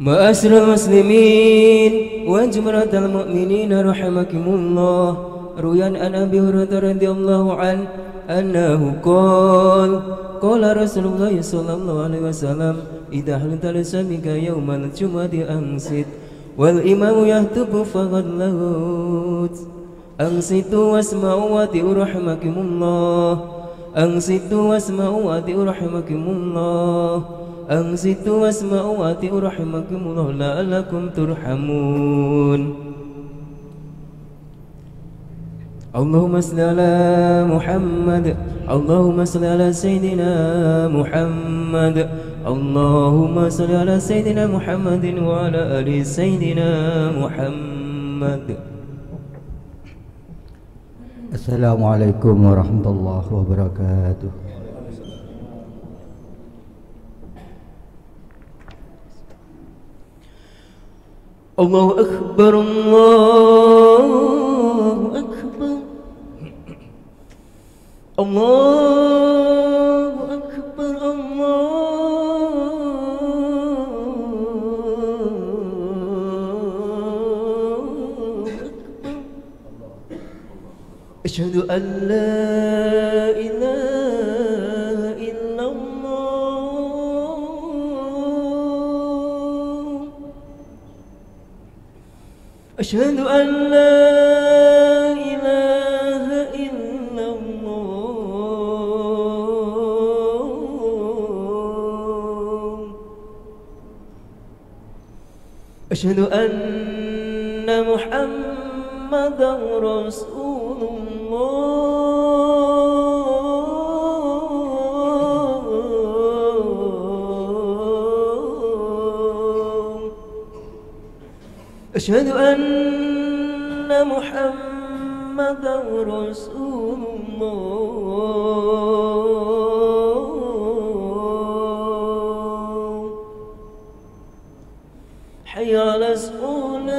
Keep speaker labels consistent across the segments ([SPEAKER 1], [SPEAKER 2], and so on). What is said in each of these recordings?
[SPEAKER 1] معاشر المسلمين وجمرة المؤمنين رحمكم الله روي عن أبي هريرة رضي الله عنه أنه قال رسول الله صلى الله عليه وسلم إذا حلت لسمك يوم الجمعة أنصت والإمام يخطب فقد لغوت أنصتوا واسمعوا وأطيعوا رحمكم الله أنصتوا واسمعوا وأطيعوا رحمكم الله أنصتوا واسمعوا وأطيعوا رحمكم الله لعلكم ترحمون. اللهم صل على محمد اللهم صل على سيدنا محمد اللهم صل على سيدنا محمد وعلى آل سيدنا محمد.
[SPEAKER 2] Assalamualaikum warahmatullahi wabarakatuh.
[SPEAKER 1] Allahu Akbar Allahu Akbar Allahu Akbar Allahu Akbar. Asyhadu an la ilaha illallah. Asyhadu an la ilaha illallah. Asyhadu anna Muhammadan Rasulullah. Asyhadu anna Muhammadan Rasulullah. Hayya 'alas salat.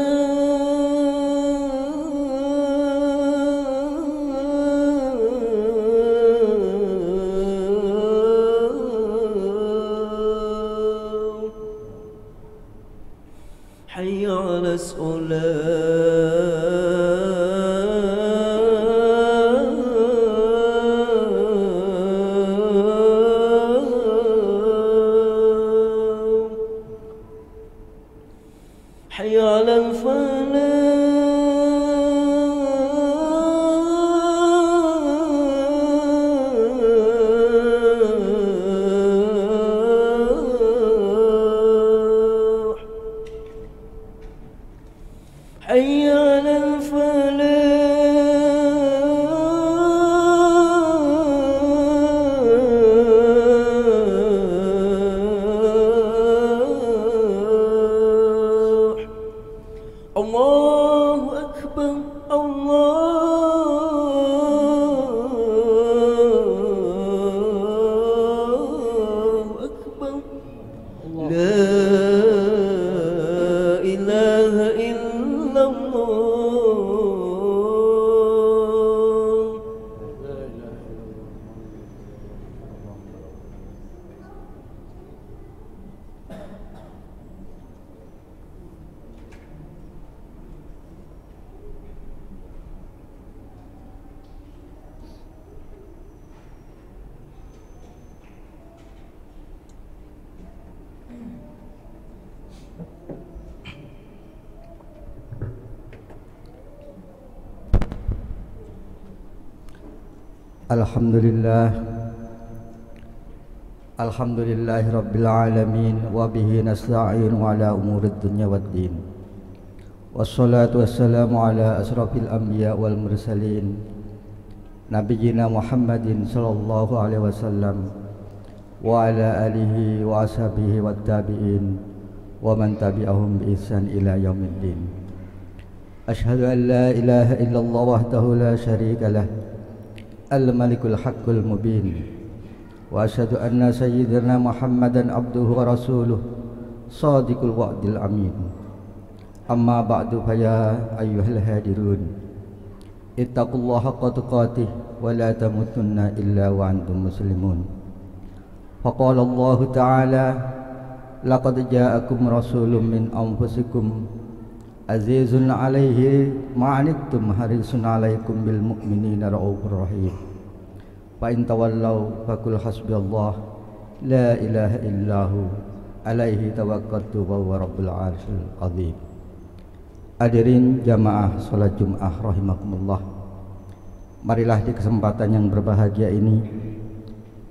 [SPEAKER 1] Hayya 'alas salat. Hayya 'alal falah. حي على الفلاح. الله أكبر الله أكبر لا إله إلا الله.
[SPEAKER 2] Alhamdulillahi Rabbil Alamin wa bihi nasta'inu ala umurid dunya waddin. Wassalatu wassalamu ala asrafil anbiya wal mursalin Nabiyyina Muhammadin sallallahu alaihi wasallam wa ala alihi wa ashabihi wat tabi'in wa man tabi'ahum bi ihsan ila yaumiddin. Asyhadu an la ilaha illallah wahdahu la syarika lah al-malikul haqqul mubin wa asyhadu anna sayyidina Muhammadan abduhu wa rasuluh sadiqul wa'dil amin. Amma ba'du fa ya ayyuhal hadirun ittaqullaha haqqa tuqatih wa la tamutunna illa wa antum muslimun. Faqala Allah ta'ala laqad ja'akum rasulun min anfusikum azizun 'alaihi ma 'anittum harisun 'alaikum bil mu'minina raufur rahim. Fa in tawallaw faqul hasbiyallah la ilaha illahu alaihi tawakkaltu wa huwa rabbul 'arsyil 'azim. Hadirin jamaah salat Jumat rahimakumullah. Marilah di kesempatan yang berbahagia ini,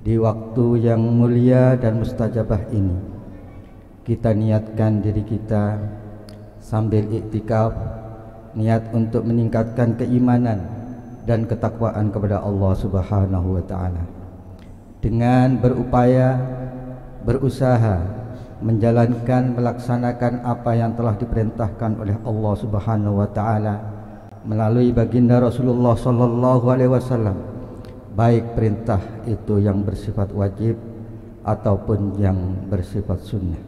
[SPEAKER 2] di waktu yang mulia dan mustajabah ini, kita niatkan diri kita sambil iktikaf, niat untuk meningkatkan keimanan dan ketakwaan kepada Allah Subhanahu wa taala, dengan berupaya, berusaha menjalankan, melaksanakan apa yang telah diperintahkan oleh Allah Subhanahu wa taala melalui baginda Rasulullah sallallahu alaihi wasallam, baik perintah itu yang bersifat wajib ataupun yang bersifat sunnah.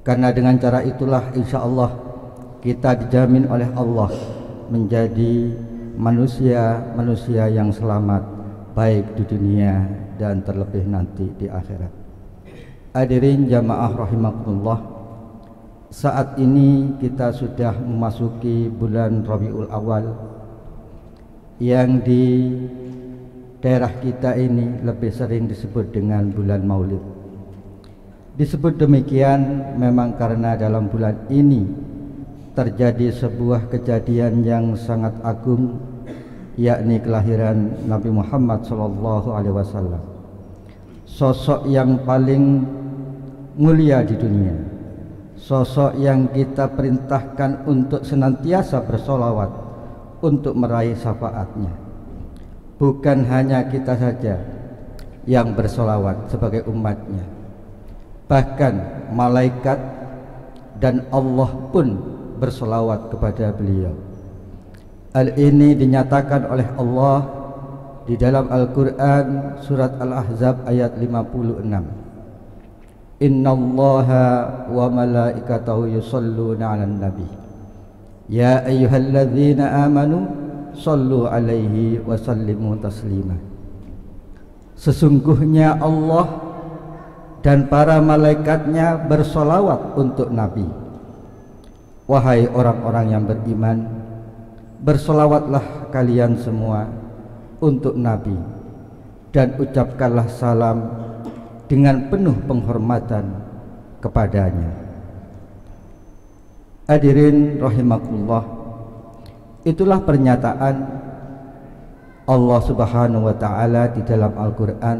[SPEAKER 2] Karena dengan cara itulah insyaallah kita dijamin oleh Allah menjadi manusia yang selamat, baik di dunia dan terlebih nanti di akhirat. Hadirin jamaah rahimakumullah, saat ini kita sudah memasuki bulan Rabiul Awal, yang di daerah kita ini lebih sering disebut dengan bulan Maulid. Disebut demikian memang karena dalam bulan ini terjadi sebuah kejadian yang sangat agung, yakni kelahiran Nabi Muhammad SAW, sosok yang paling mulia di dunia, sosok yang kita perintahkan untuk senantiasa bersolawat untuk meraih syafaatnya. Bukan hanya kita saja yang bersolawat sebagai umatnya, bahkan malaikat dan Allah pun bersolawat kepada beliau. Hal ini dinyatakan oleh Allah di dalam Al-Quran surat Al-Ahzab ayat 56. Innallaha wa malaikatahu yusalluna 'alan nabi ya ayyuhalladzina amanu sallu alaihi wa sallimu taslima. Sesungguhnya Allah dan para malaikatnya bersolawat untuk Nabi. Wahai orang-orang yang beriman, bersolawatlah kalian semua untuk Nabi dan ucapkanlah salam dengan penuh penghormatan kepadanya. Hadirin rahimakumullah, itulah pernyataan Allah Subhanahu wa taala di dalam Al-Qur'an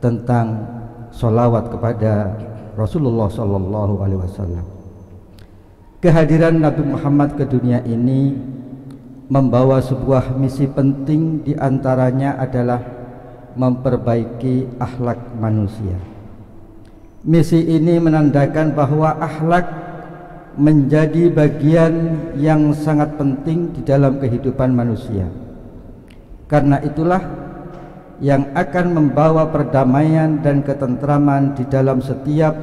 [SPEAKER 2] tentang sholawat kepada Rasulullah sallallahu alaihi wasallam. Kehadiran Nabi Muhammad ke dunia ini membawa sebuah misi penting, di antaranya adalah memperbaiki akhlak manusia. Misi ini menandakan bahwa akhlak menjadi bagian yang sangat penting di dalam kehidupan manusia. Karena itulah yang akan membawa perdamaian dan ketentraman di dalam setiap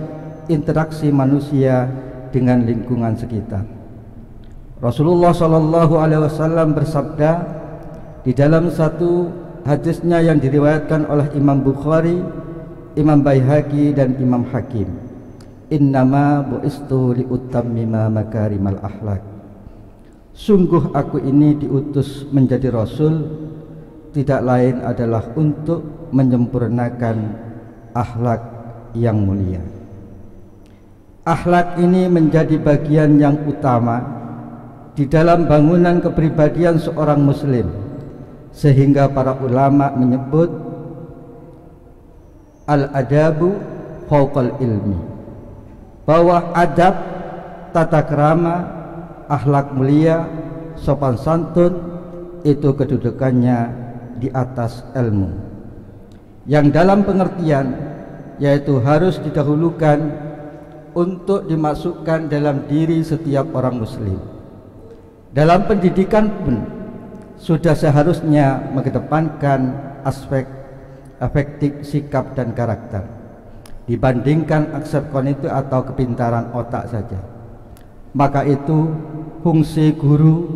[SPEAKER 2] interaksi manusia dengan lingkungan sekitar. Rasulullah SAW bersabda di dalam satu hadisnya yang diriwayatkan oleh Imam Bukhari, Imam Baihaqi dan Imam Hakim, innama bu'istu liutammima makarimal akhlak. Sungguh aku ini diutus menjadi Rasul, tidak lain adalah untuk menyempurnakan akhlak yang mulia. Akhlak ini menjadi bagian yang utama di dalam bangunan kepribadian seorang muslim, sehingga para ulama menyebut al-adabu fauqal ilmi, bahwa adab, tata krama, akhlak mulia, sopan santun itu kedudukannya di atas ilmu, yang dalam pengertian yaitu harus didahulukan untuk dimasukkan dalam diri setiap orang muslim. Dalam pendidikan pun sudah seharusnya mengedepankan aspek afektif, sikap dan karakter dibandingkan aspek kognitif atau kepintaran otak saja. Maka itu fungsi guru,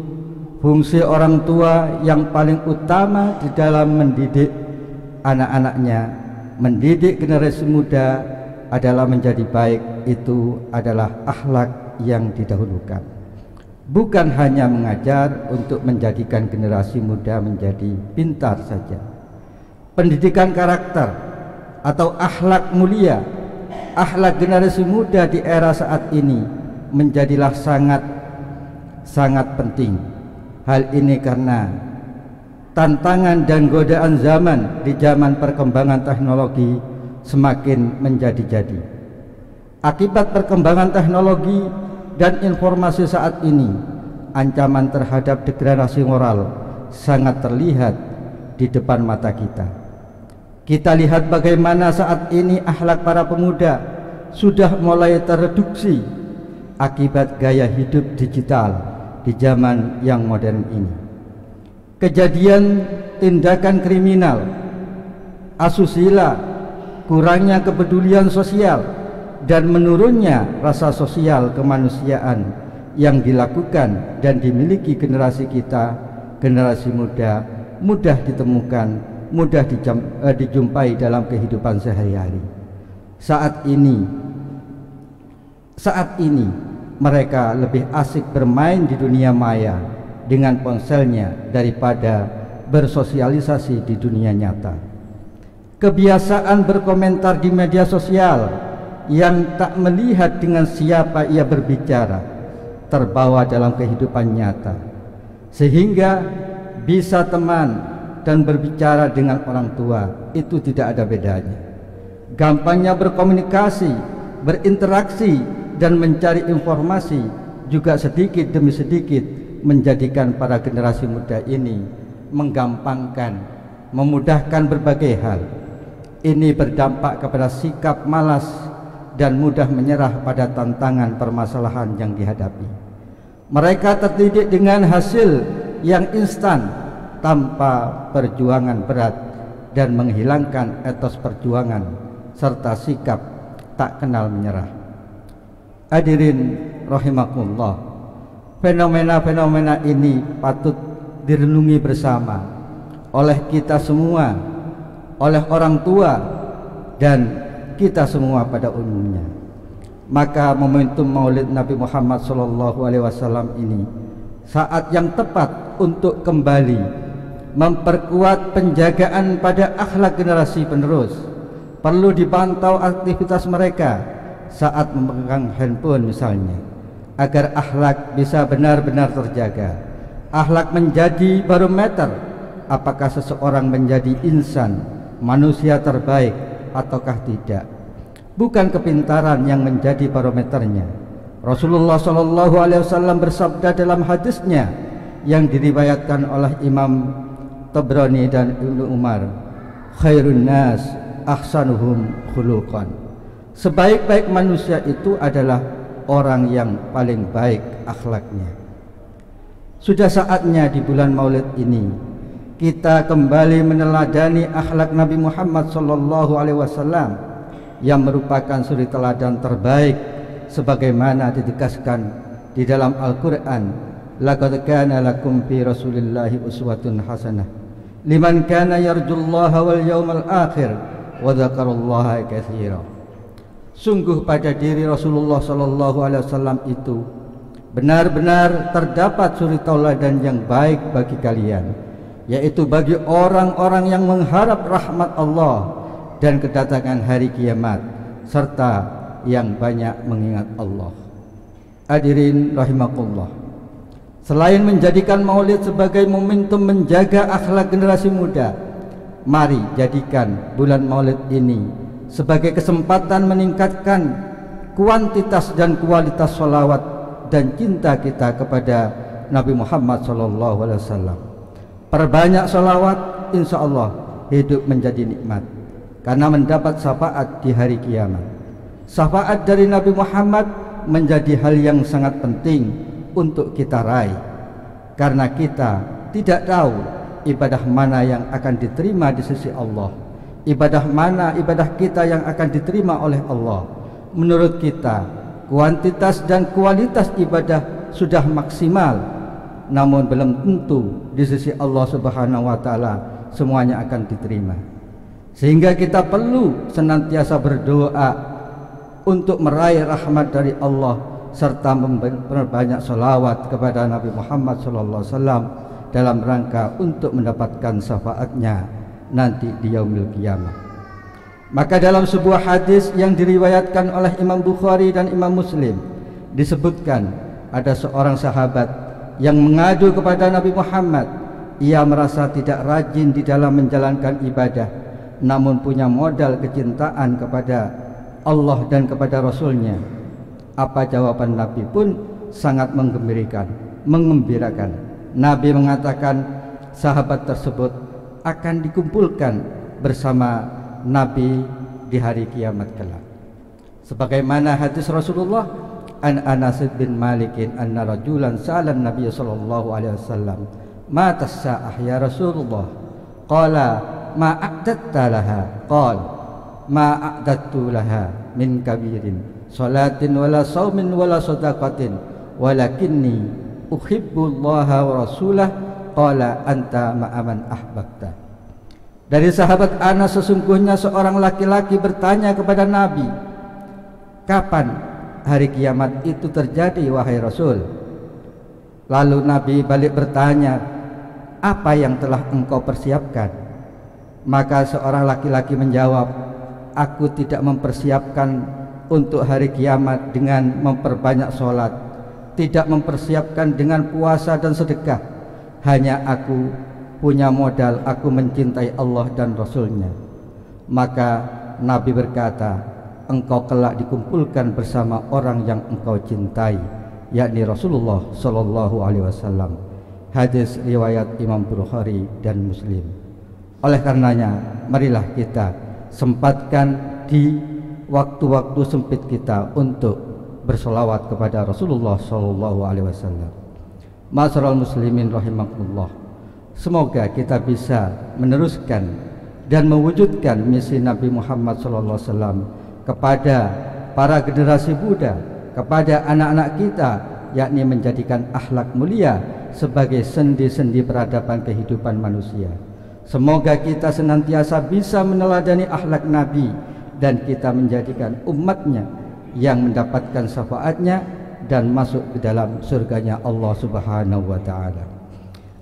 [SPEAKER 2] fungsi orang tua yang paling utama di dalam mendidik anak-anaknya, mendidik generasi muda adalah menjadi baik itu adalah akhlak yang didahulukan. Bukan hanya mengajar untuk menjadikan generasi muda menjadi pintar saja. Pendidikan karakter atau akhlak mulia, akhlak generasi muda di era saat ini menjadilah sangat penting. Hal ini karena tantangan dan godaan zaman di zaman perkembangan teknologi semakin menjadi-jadi. Akibat perkembangan teknologi dan informasi saat ini, ancaman terhadap degradasi moral sangat terlihat di depan mata kita. Kita lihat bagaimana saat ini akhlak para pemuda sudah mulai tereduksi akibat gaya hidup digital di zaman yang modern ini. Kejadian tindakan kriminal, asusila, kurangnya kepedulian sosial, dan menurunnya rasa sosial kemanusiaan yang dilakukan dan dimiliki generasi kita, generasi muda, mudah ditemukan, mudah dijumpai dalam kehidupan sehari-hari. Saat ini mereka lebih asik bermain di dunia maya dengan ponselnya daripada bersosialisasi di dunia nyata. Kebiasaan berkomentar di media sosial yang tak melihat dengan siapa ia berbicara terbawa dalam kehidupan nyata, sehingga bisa teman dan berbicara dengan orang tua itu tidak ada bedanya. Gampangnya berkomunikasi, berinteraksi dan mencari informasi juga sedikit demi sedikit menjadikan para generasi muda ini menggampangkan, memudahkan berbagai hal. Ini berdampak kepada sikap malas dan mudah menyerah pada tantangan permasalahan yang dihadapi. Mereka terdidik dengan hasil yang instan tanpa perjuangan berat dan menghilangkan etos perjuangan serta sikap tak kenal menyerah. Hadirin rahimakumullah, fenomena-fenomena ini patut direnungi bersama oleh kita semua, oleh orang tua dan kita semua pada umumnya. Maka momentum Maulid Nabi Muhammad SAW ini saat yang tepat untuk kembali memperkuat penjagaan pada akhlak generasi penerus. Perlu dipantau aktivitas mereka saat memegang handphone misalnya, agar akhlak bisa benar-benar terjaga. Akhlak menjadi barometer apakah seseorang menjadi insan, manusia terbaik ataukah tidak. Bukan kepintaran yang menjadi barometernya. Rasulullah SAW bersabda dalam hadisnya yang diriwayatkan oleh Imam Tabrani dan Ibnu Umar, khairun nas ahsanuhum khuluqan. Sebaik-baik manusia itu adalah orang yang paling baik akhlaknya. Sudah saatnya di bulan Maulid ini kita kembali meneladani akhlak Nabi Muhammad SAW yang merupakan suri teladan terbaik sebagaimana ditegaskan di dalam Al-Quran. Laqad kana lakum fi Rasulillahi uswatun hasanah liman kana yarjullaha wal yawmal akhir wa dzakarallaha katsira. Sungguh pada diri Rasulullah SAW itu benar-benar terdapat suri tauladan yang baik bagi kalian, yaitu bagi orang-orang yang mengharap rahmat Allah dan kedatangan hari kiamat serta yang banyak mengingat Allah. Hadirin rahimakumullah, selain menjadikan Maulid sebagai momentum menjaga akhlak generasi muda, mari jadikan bulan Maulid ini sebagai kesempatan meningkatkan kuantitas dan kualitas sholawat dan cinta kita kepada Nabi Muhammad SAW. Perbanyak sholawat, insya Allah hidup menjadi nikmat karena mendapat syafaat di hari kiamat. Syafaat dari Nabi Muhammad menjadi hal yang sangat penting untuk kita raih, karena kita tidak tahu ibadah mana yang akan diterima di sisi Allah. Ibadah mana ibadah kita yang akan diterima oleh Allah. Menurut kita, kuantitas dan kualitas ibadah sudah maksimal, namun belum tentu di sisi Allah Subhanahu wa Ta'ala semuanya akan diterima. Sehingga kita perlu senantiasa berdoa untuk meraih rahmat dari Allah serta memperbanyak salawat kepada Nabi Muhammad SAW dalam rangka untuk mendapatkan syafaatnya nanti di yaumil qiyamah. Maka dalam sebuah hadis yang diriwayatkan oleh Imam Bukhari dan Imam Muslim disebutkan ada seorang sahabat yang mengadu kepada Nabi Muhammad. Ia merasa tidak rajin di dalam menjalankan ibadah, namun punya modal kecintaan kepada Allah dan kepada Rasulnya. Apa jawaban Nabi pun sangat mengembirakan. Nabi mengatakan sahabat tersebut akan dikumpulkan bersama Nabi di hari kiamat kelak. Sebagaimana hadis Rasulullah an Anas bin Malikin anna rajulan sa'alan Nabi sallallahu alaihi wasallam mata as-sa'ah ya Rasulullah qala ma a'datta laha qala ma a'dattu laha min kabirin salatin wala saumin wala sadaqatin walakinni uhibbullaha wa rasulah qala anta ma'aman ahbabta. Dari sahabat Anas, sesungguhnya seorang laki-laki bertanya kepada Nabi, kapan hari kiamat itu terjadi wahai Rasul? Lalu Nabi balik bertanya, apa yang telah engkau persiapkan? Maka seorang laki-laki menjawab, aku tidak mempersiapkan untuk hari kiamat dengan memperbanyak sholat, tidak mempersiapkan dengan puasa dan sedekah. Hanya aku punya modal, aku mencintai Allah dan Rasulnya. Maka Nabi berkata, engkau kelak dikumpulkan bersama orang yang engkau cintai, yakni Rasulullah Sallallahu Alaihi Wasallam. Hadis riwayat Imam Bukhari dan Muslim. Oleh karenanya, marilah kita sempatkan di waktu-waktu sempit kita untuk bersolawat kepada Rasulullah Sallallahu Alaihi Wasallam. Ma'asyiral muslimin rahimakumullah. Semoga kita bisa meneruskan dan mewujudkan misi Nabi Muhammad SAW kepada para generasi muda, kepada anak-anak kita, yakni menjadikan akhlak mulia sebagai sendi-sendi peradaban kehidupan manusia. Semoga kita senantiasa bisa meneladani akhlak Nabi dan kita menjadikan umatnya yang mendapatkan syafaatnya dan masuk ke dalam surganya Allah Subhanahu wa ta'ala.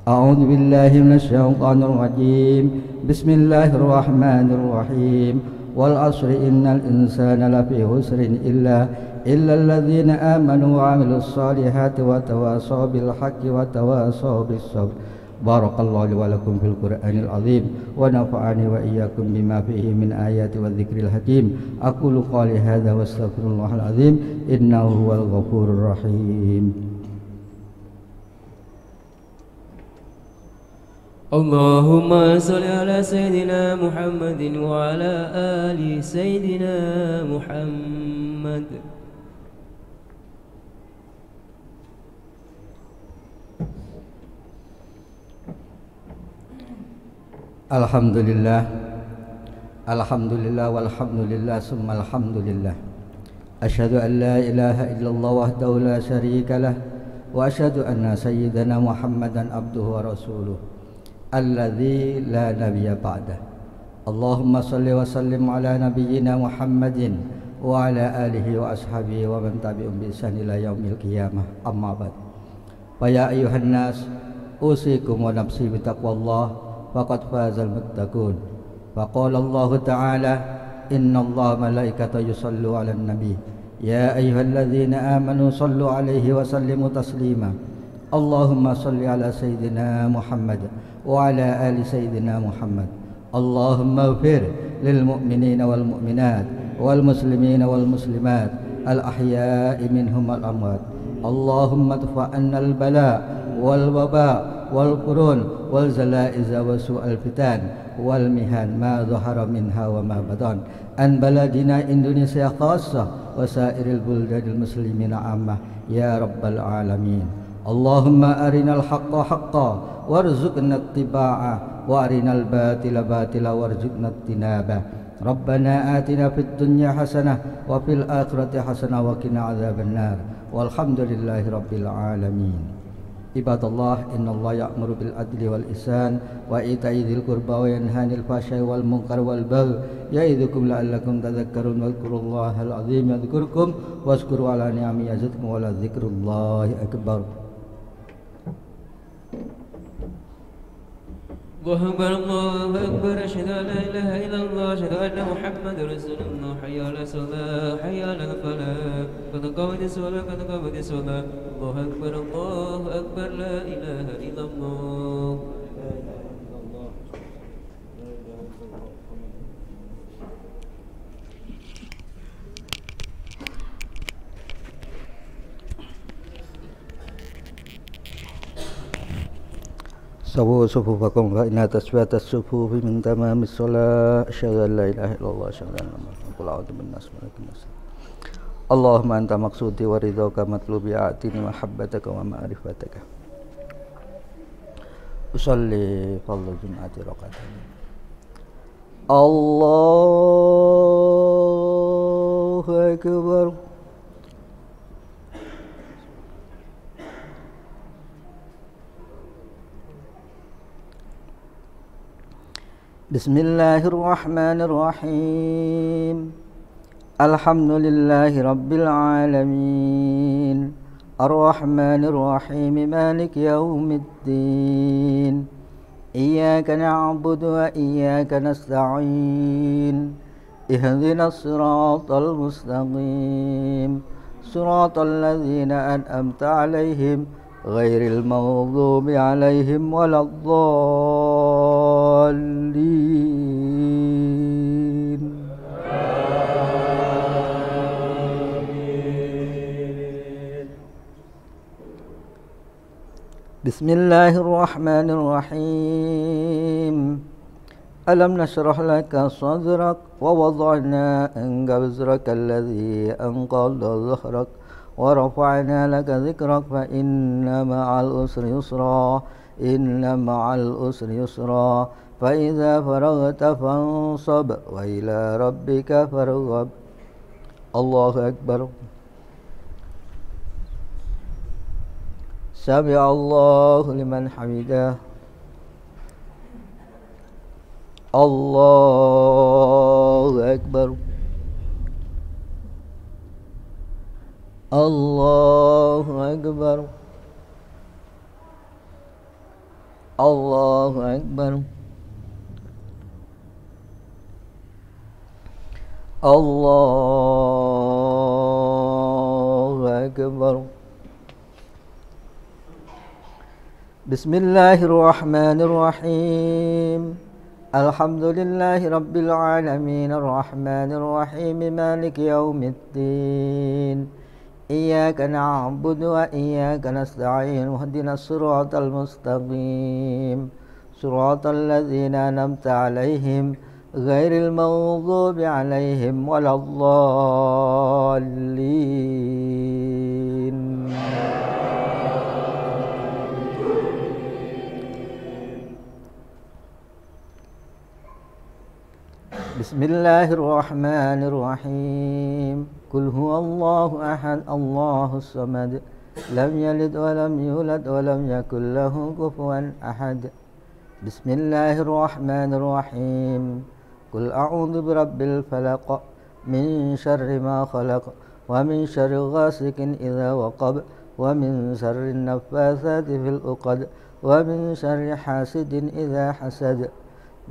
[SPEAKER 2] A'udzu billahi minasyaitonir rajim. Bismillahirrahmanirrahim. Wal 'ashri innal insana lafi khusrin illa alladzina amanu wa 'amilus solihati wa tawashaw bil haqqi wa tawashaw bis sabr. Barakallahu li wa lakum fil Qur'anil azim wa nafa'ani wa iyyakum bima fihi min ayati wa dzikril hakim. Aqulu qali hadza wa astaghfirullahal azim innahu huwal ghafurur rahim.
[SPEAKER 1] Allahumma salli ala Sayyidina Muhammadin wa ala ali Sayyidina Muhammad.
[SPEAKER 2] Alhamdulillah, alhamdulillah, walhamdulillah, summa alhamdulillah. Asyhadu an la ilaha illallah wahdahu la syarika lah, wa asyhadu anna sayyidana Muhammadan abduhu wa rasuluh alladzi la nabiyya ba'dah. Allahumma salli wa sallim ala nabiyyina Muhammadin wa ala alihi wa ashabihi wa man tabi'um bi ihsan ila yaumil qiyamah. Amma ba'd. Fa ya ayyuhan nas, usikum wa nafsi bi taqwallah faqad fazal muttaqun. Faqala Allah ta'ala, innallaha malaikatahu yusallu 'alan nabi ya ayyuhalladzina amanu sallu 'alaihi wa sallimu taslima. Allahumma salli ala sayyidina Muhammad wa ala ali sayyidina Muhammad. Allahumma ighfir lil mu'minina wal mu'minat wal muslimina wal muslimat al ahya'i minhum wal amwat. Allahumma dfa' 'anna al bala wal waba wal qurun wal zalaiza wa su'al fitan wal mihan ma dhahara minha wa ma batan an baladina Indonesia khassah wa sairil buldadil muslimina ammah ya rabbal alamin. Allahumma arinal haqqa haqqan warzuqna ittiba'ah wa arinal batila batila warzuqna ijtinabah. Rabbana atina fid dunya hasanah wa fil akhirati hasanah wa qina adzabannar. Walhamdulillahi rabbil alamin. Ibadallah, innallaha ya'muru bil adli wal ihsan wa ita'i dzil qurba wa yanha 'anil fahsya'i wal munkar wal baghi ya'idzukum la'allakum tadhakkarun wadhkurullahal 'azim yadhkurkum washkuru 'ala ni'amihi yazidkum wa la dzikrullahi akbar.
[SPEAKER 1] الله أكبر الله أكبر أشهد أن لا إله إلا الله أشهد أن محمد رسول الله حي على الصلاة حي على الفلاح قد قامت الصلاة قد قامت الصلاة الله أكبر لا إله إلا الله.
[SPEAKER 2] Sawu sufufakum fa inna tasbihatas sufufi min tamamis shalah asyhadu an la ilaha illallah asyhadu anna muhammadan rasulullah. Allahumma anta maqsudi wa ridhaka matlubi a'tini mahabbataka wa ma'rifataka. Usalli fardhu jum'ati raqatan. Allahu akbar. Bismillahirrahmanirrahim. Alhamdulillahi rabbil alamin. Ar-Rahmanir-Rahim. Maliki yaumiddin. Iyyaka na'budu wa iyyaka nasta'in. Ihdinas siratal mustaqim. Siratal ladzina an'amta 'alaihim ghairil maghdubi 'alaihim waladdallin. Bismillahirrahmanirrahim. Alam nashrah laka sadrak wa wada'na anka wizraka alladhi anqadha dhahrak wa rafa'na laka dhikrak fa inna ma'al usri yusra fa idza faraghta fansab wa ila rabbika farghab. Allahu akbar. Sami'a Allahu liman hamidah. Allahu akbar. Allahu akbar. Allahu akbar. Allahu akbar. Bismillahirrahmanirrahim. Alhamdulillahi rabbil alamin. Ar-Rahmanir-Rahim. Maliki yaumiddin. Iyyaka na'budu wa iyyaka nasta'in. Ihdinas siratal mustaqim. Siratal ladzina an'amta 'alaihim ghairil maghdubi 'alaihim waladdallin. Bismillahirrahmanirrahim. Qul huwallahu ahad, Allahus samad, lam yalid wa lam yulad wa lam yakul lahu kufuwan ahad. Bismillahirrahmanirrahim. Qul a'udzu birabbil falaq, min syarri ma khalaq, wa min syarri ghasikin idza waqab, wa min syarri naffatsati fil 'uqad, wa min syarri hasidin idza hasad.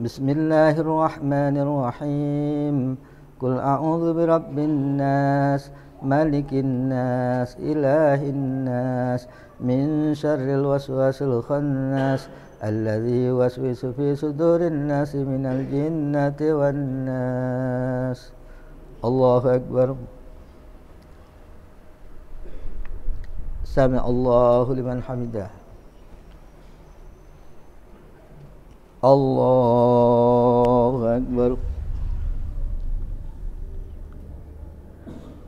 [SPEAKER 2] Bismillahirrahmanirrahim. Qul a'udzu birabbin nas, malikin nas, ilahin nas, min syarril waswasil khannas, alladzi yuwaswisu fi sudurin nas minal jinnati wan nas. Allahu akbar. Sami'a Allahu liman hamidah. Allahu akbar.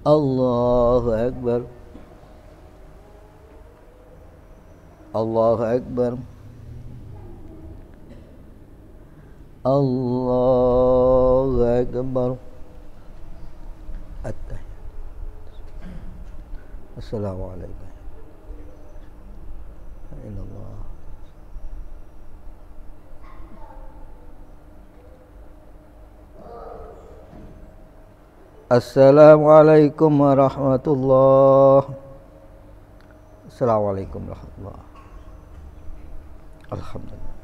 [SPEAKER 2] Allahu akbar. Allahu akbar. Allahu akbar. Assalamualaikum. illallah. Assalamualaikum warahmatullahi. Assalamualaikum warahmatullahi. Alhamdulillah.